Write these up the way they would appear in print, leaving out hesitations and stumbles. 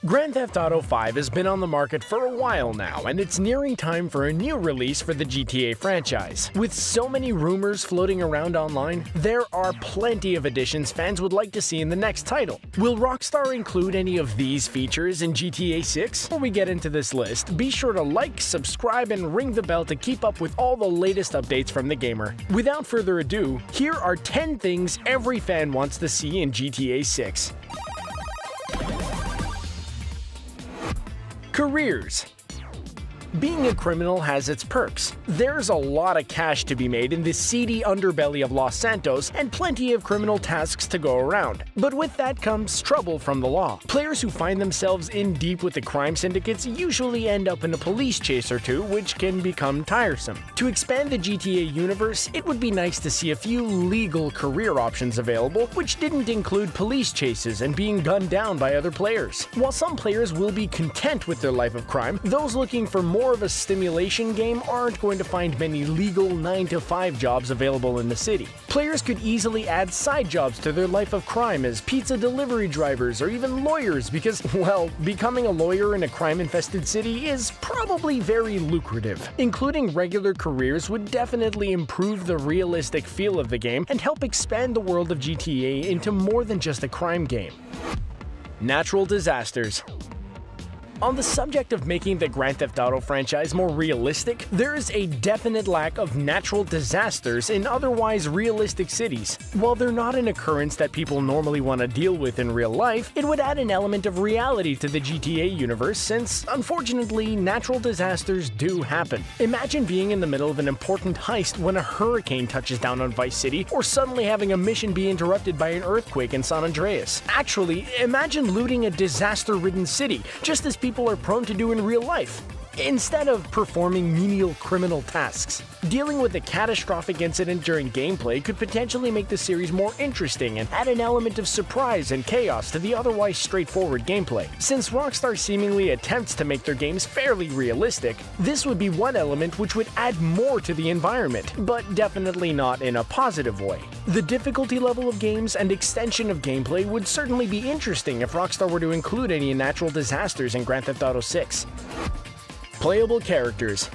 Grand Theft Auto 5 has been on the market for a while now, and it's nearing time for a new release for the GTA franchise. With so many rumors floating around online, there are plenty of additions fans would like to see in the next title. Will Rockstar include any of these features in GTA 6? Before we get into this list, be sure to like, subscribe, and ring the bell to keep up with all the latest updates from the gamer. Without further ado, here are 10 things every fan wants to see in GTA 6. Careers. Being a criminal has its perks. There's a lot of cash to be made in the seedy underbelly of Los Santos and plenty of criminal tasks to go around. But with that comes trouble from the law. Players who find themselves in deep with the crime syndicates usually end up in a police chase or two, which can become tiresome. To expand the GTA universe, it would be nice to see a few legal career options available, which didn't include police chases and being gunned down by other players. While some players will be content with their life of crime, those looking for more of a stimulation game aren't going to find many legal 9-to-5 jobs available in the city. Players could easily add side jobs to their life of crime as pizza delivery drivers or even lawyers because, well, becoming a lawyer in a crime-infested city is probably very lucrative. Including regular careers would definitely improve the realistic feel of the game and help expand the world of GTA into more than just a crime game. Natural disasters. On the subject of making the Grand Theft Auto franchise more realistic, there is a definite lack of natural disasters in otherwise realistic cities. While they're not an occurrence that people normally want to deal with in real life, it would add an element of reality to the GTA universe since, unfortunately, natural disasters do happen. Imagine being in the middle of an important heist when a hurricane touches down on Vice City, or suddenly having a mission be interrupted by an earthquake in San Andreas. Actually, imagine looting a disaster-ridden city, just as people are prone to do in real life, instead of performing menial criminal tasks. Dealing with a catastrophic incident during gameplay could potentially make the series more interesting and add an element of surprise and chaos to the otherwise straightforward gameplay. Since Rockstar seemingly attempts to make their games fairly realistic, this would be one element which would add more to the environment, but definitely not in a positive way. The difficulty level of games and extension of gameplay would certainly be interesting if Rockstar were to include any natural disasters in Grand Theft Auto 6. Playable characters.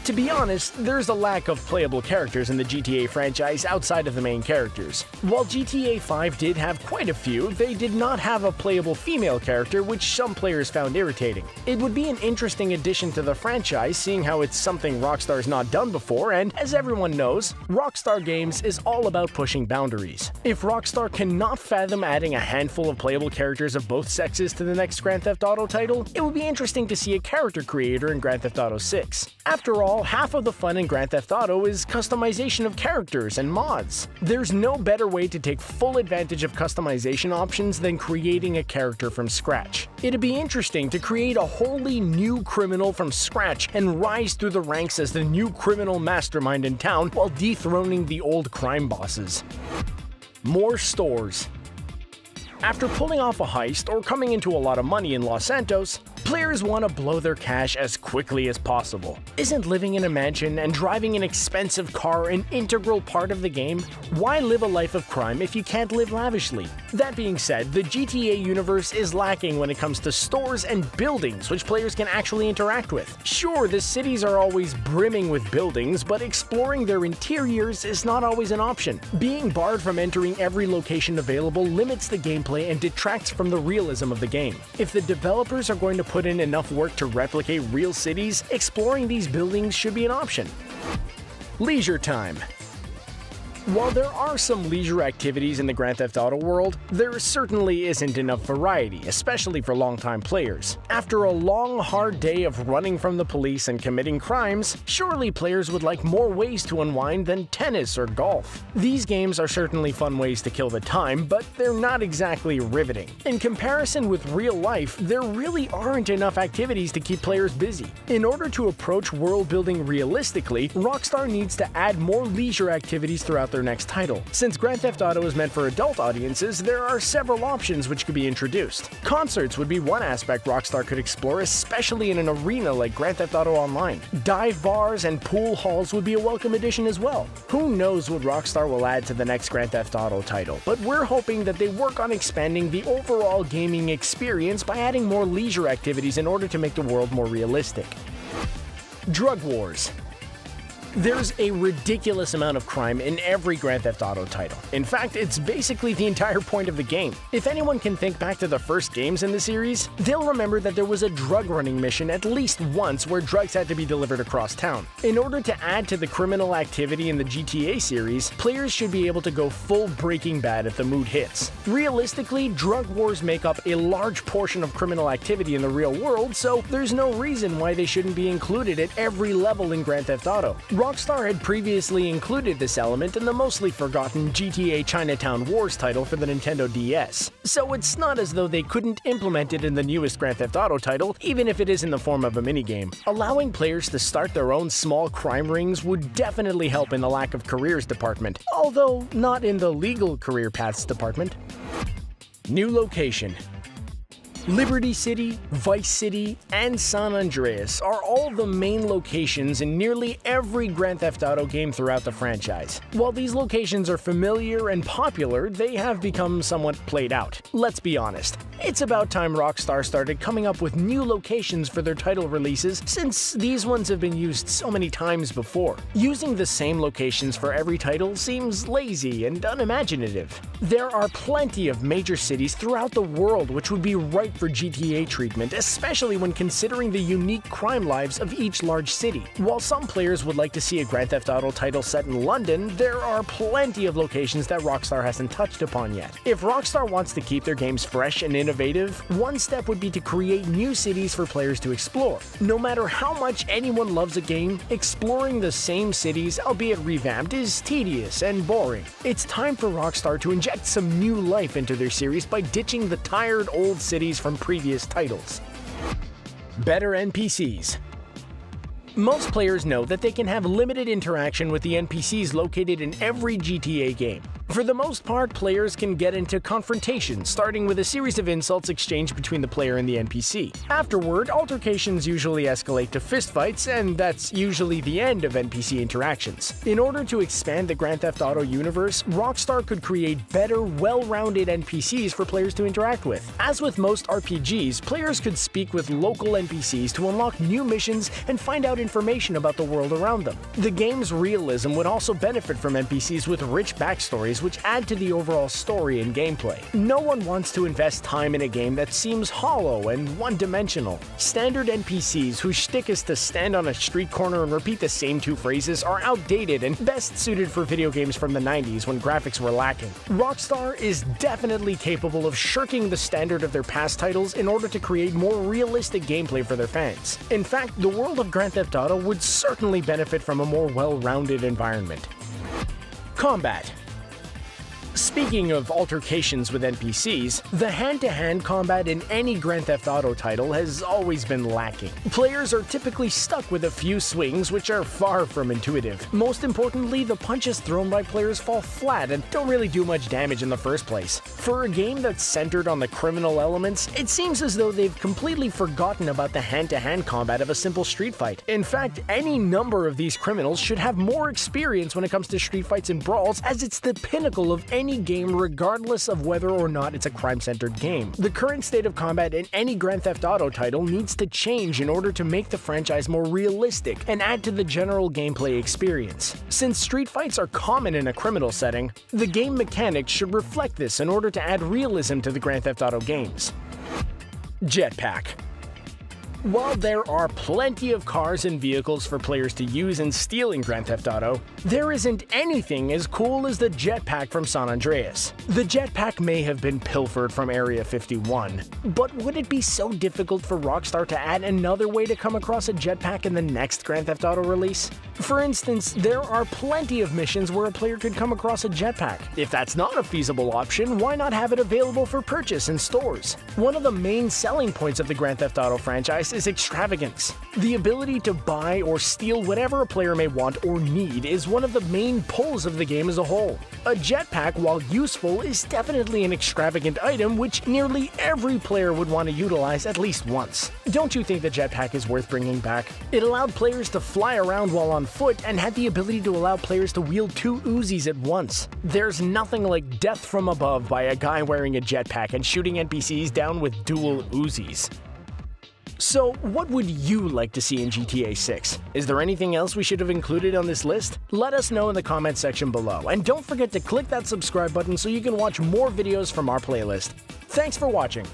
To be honest, there's a lack of playable characters in the GTA franchise outside of the main characters. While GTA 5 did have quite a few, they did not have a playable female character, which some players found irritating. It would be an interesting addition to the franchise, seeing how it's something Rockstar's not done before, and as everyone knows, Rockstar Games is all about pushing boundaries. If Rockstar cannot fathom adding a handful of playable characters of both sexes to the next Grand Theft Auto title, it would be interesting to see a character creator in Grand Theft Auto 6. After all, half of the fun in Grand Theft Auto is customization of characters and mods. There's no better way to take full advantage of customization options than creating a character from scratch. It'd be interesting to create a wholly new criminal from scratch and rise through the ranks as the new criminal mastermind in town while dethroning the old crime bosses. More stores. After pulling off a heist or coming into a lot of money in Los Santos, players want to blow their cash as quickly as possible. Isn't living in a mansion and driving an expensive car an integral part of the game? Why live a life of crime if you can't live lavishly? That being said, the GTA universe is lacking when it comes to stores and buildings which players can actually interact with. Sure, the cities are always brimming with buildings, but exploring their interiors is not always an option. Being barred from entering every location available limits the gameplay and detracts from the realism of the game. If the developers are going to put in enough work to replicate real cities, exploring these buildings should be an option. Leisure time. While there are some leisure activities in the Grand Theft Auto world, there certainly isn't enough variety, especially for longtime players. After a long, hard day of running from the police and committing crimes, surely players would like more ways to unwind than tennis or golf. These games are certainly fun ways to kill the time, but they're not exactly riveting. In comparison with real life, there really aren't enough activities to keep players busy. In order to approach world building realistically, Rockstar needs to add more leisure activities throughout their their next title. Since Grand Theft Auto is meant for adult audiences, there are several options which could be introduced. Concerts would be one aspect Rockstar could explore, especially in an arena like Grand Theft Auto Online. Dive bars and pool halls would be a welcome addition as well. Who knows what Rockstar will add to the next Grand Theft Auto title, but we're hoping that they work on expanding the overall gaming experience by adding more leisure activities in order to make the world more realistic. Drug wars. There's a ridiculous amount of crime in every Grand Theft Auto title. In fact, it's basically the entire point of the game. If anyone can think back to the first games in the series, they'll remember that there was a drug running mission at least once where drugs had to be delivered across town. In order to add to the criminal activity in the GTA series, players should be able to go full Breaking Bad if the mood hits. Realistically, drug wars make up a large portion of criminal activity in the real world, so there's no reason why they shouldn't be included at every level in Grand Theft Auto. Rockstar had previously included this element in the mostly forgotten GTA Chinatown Wars title for the Nintendo DS, so it's not as though they couldn't implement it in the newest Grand Theft Auto title, even if it is in the form of a minigame. Allowing players to start their own small crime rings would definitely help in the lack of careers department, although not in the legal career paths department. New location. Liberty City, Vice City, and San Andreas are all the main locations in nearly every Grand Theft Auto game throughout the franchise. While these locations are familiar and popular, they have become somewhat played out. Let's be honest, it's about time Rockstar started coming up with new locations for their title releases, since these ones have been used so many times before. Using the same locations for every title seems lazy and unimaginative. There are plenty of major cities throughout the world which would be right for GTA treatment, especially when considering the unique crime lives of each large city. While some players would like to see a Grand Theft Auto title set in London, there are plenty of locations that Rockstar hasn't touched upon yet. If Rockstar wants to keep their games fresh and innovative, one step would be to create new cities for players to explore. No matter how much anyone loves a game, exploring the same cities, albeit revamped, is tedious and boring. It's time for Rockstar to inject some new life into their series by ditching the tired old cities from previous titles. Better NPCs. Most players know that they can have limited interaction with the NPCs located in every GTA game. For the most part, players can get into confrontations, starting with a series of insults exchanged between the player and the NPC. Afterward, altercations usually escalate to fistfights, and that's usually the end of NPC interactions. In order to expand the Grand Theft Auto universe, Rockstar could create better, well-rounded NPCs for players to interact with. As with most RPGs, players could speak with local NPCs to unlock new missions and find out information about the world around them. The game's realism would also benefit from NPCs with rich backstories which add to the overall story and gameplay. No one wants to invest time in a game that seems hollow and one-dimensional. Standard NPCs whose shtick is to stand on a street corner and repeat the same two phrases are outdated and best suited for video games from the 90s when graphics were lacking. Rockstar is definitely capable of shirking the standard of their past titles in order to create more realistic gameplay for their fans. In fact, the world of Grand Theft Auto would certainly benefit from a more well-rounded environment. Combat. Speaking of altercations with NPCs, the hand-to-hand combat in any Grand Theft Auto title has always been lacking. Players are typically stuck with a few swings which are far from intuitive. Most importantly, the punches thrown by players fall flat and don't really do much damage in the first place. For a game that's centered on the criminal elements, it seems as though they've completely forgotten about the hand-to-hand combat of a simple street fight. In fact, any number of these criminals should have more experience when it comes to street fights and brawls, as it's the pinnacle of any game regardless of whether or not it's a crime-centered game. The current state of combat in any Grand Theft Auto title needs to change in order to make the franchise more realistic and add to the general gameplay experience. Since street fights are common in a criminal setting, the game mechanics should reflect this in order to add realism to the Grand Theft Auto games. Jetpack. While there are plenty of cars and vehicles for players to use and steal in Grand Theft Auto, there isn't anything as cool as the jetpack from San Andreas. The jetpack may have been pilfered from Area 51, but would it be so difficult for Rockstar to add another way to come across a jetpack in the next Grand Theft Auto release? For instance, there are plenty of missions where a player could come across a jetpack. If that's not a feasible option, why not have it available for purchase in stores? One of the main selling points of the Grand Theft Auto franchise this is extravagance. The ability to buy or steal whatever a player may want or need is one of the main pulls of the game as a whole. A jetpack, while useful, is definitely an extravagant item which nearly every player would want to utilize at least once. Don't you think the jetpack is worth bringing back? It allowed players to fly around while on foot and had the ability to allow players to wield 2 Uzis at once. There's nothing like death from above by a guy wearing a jetpack and shooting NPCs down with dual Uzis. So, what would you like to see in GTA 6? Is there anything else we should have included on this list? Let us know in the comment section below, and don't forget to click that subscribe button so you can watch more videos from our playlist. Thanks for watching!